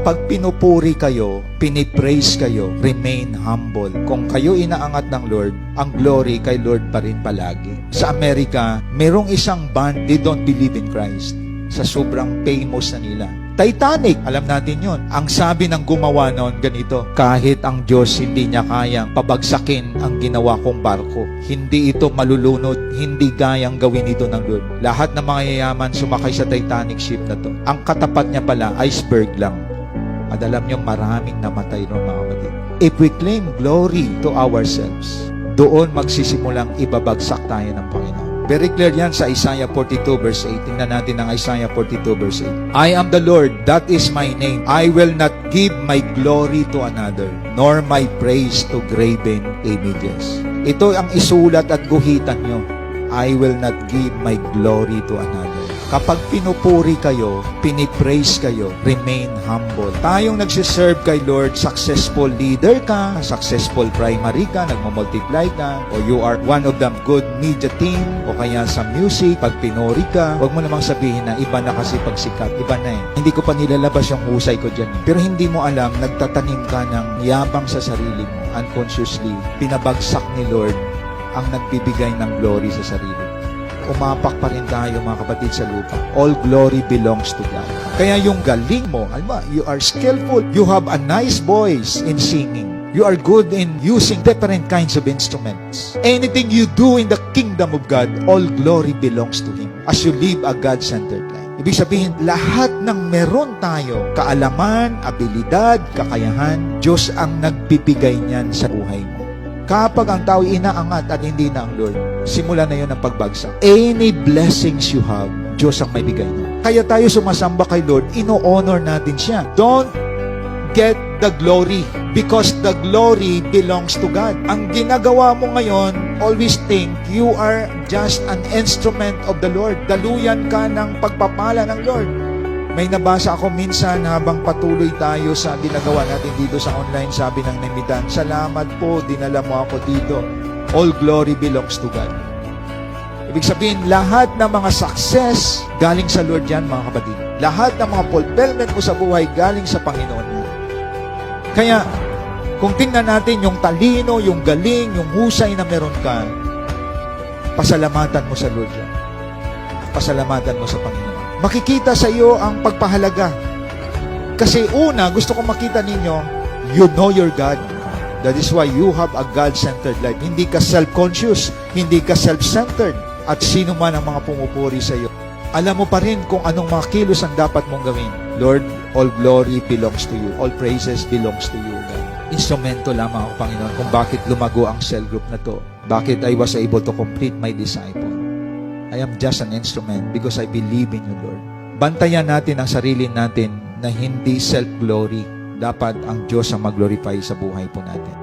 Kapag pinupuri kayo, pinipraise kayo, remain humble. Kung kayo inaangat ng Lord, ang glory kay Lord pa rin palagi. Sa Amerika, merong isang band, they don't believe in Christ. Sa sobrang famous na nila. Titanic, alam natin yon. Ang sabi ng gumawa noon, ganito, kahit ang Diyos hindi niya kayang pabagsakin ang ginawa kong barko, hindi ito malulunod, hindi gayang gawin ito ng Lord. Lahat ng mga yayaman sumakay sa Titanic ship na to. Ang katapat niya pala, iceberg lang. At alam niyo, maraming namatay noon, mga kapatid. If we claim glory to ourselves, doon magsisimulang ibabagsak tayo ng Panginoon. Very clear yan sa Isaiah 42 verse 8. Tingnan natin ang Isaiah 42 verse 8. I am the Lord, that is my name. I will not give my glory to another, nor my praise to graven images. Ito ang isulat at guhitan nyo. I will not give my glory to another. Kapag pinupuri kayo, pinipraise kayo, remain humble. Tayong nagsiserve kay Lord, successful leader ka, successful primary ka, nagmamultiply ka, o you are one of the good media team, o kaya sa music, pag pinuri ka, huwag mo namang sabihin na iba na kasi pagsikat, iba na eh. Hindi ko pa nilalabas yung husay ko dyan. Pero hindi mo alam, nagtatanim ka ng yabang sa sarili mo, unconsciously, pinabagsak ni Lord ang nagbibigay ng glory sa sarili. Umapak pa rin tayo, mga kapatid, sa lupa. All glory belongs to God. Kaya yung galing mo, alam mo, you are skillful. You have a nice voice in singing. You are good in using different kinds of instruments. Anything you do in the kingdom of God, all glory belongs to Him as you live a God-centered life. Ibig sabihin, lahat ng meron tayo, kaalaman, abilidad, kakayahan, Diyos ang nagbibigay niyan sa buhay mo. Kapag ang tao inaangat at hindi na ang Lord, simula na yun ang pagbagsak. Any blessings you have, Diyos ang may bigay mo. Kaya tayo sumasamba kay Lord, ino-honor natin siya. Don't get the glory because the glory belongs to God. Ang ginagawa mo ngayon, always think you are just an instrument of the Lord. Daluyan ka ng pagpapala ng Lord. May nabasa ako minsan habang patuloy tayo sa ginagawa natin dito sa online, sabi ng Nemidan, salamat po, dinala mo ako dito. All glory belongs to God. Ibig sabihin, lahat ng mga success galing sa Lord yan, mga kapatid. Lahat ng mga fulfillment mo sa buhay galing sa Panginoon yan. Kaya, kung tingnan natin yung talino, yung galing, yung husay na meron ka, pasalamatan mo sa Lord yan. Pasalamatan mo sa Panginoon. Makikita sa iyo ang pagpahalaga. Kasi una, gusto kong makita ninyo, you know your God. That is why you have a God-centered life. Hindi ka self-conscious, hindi ka self-centered. At sino man ang mga pumupuri sa iyo, alam mo pa rin kung anong mga kilos ang dapat mong gawin. Lord, all glory belongs to you. All praises belongs to you. Instrumento lamang ako, Panginoon, kung bakit lumago ang cell group na to. Bakit I was able to complete my disciple. I am just an instrument because I believe in you, Lord. Bantayan natin ang sarili natin na hindi self-glory. Dapat ang Diyos ang mag-glorify sa buhay po natin.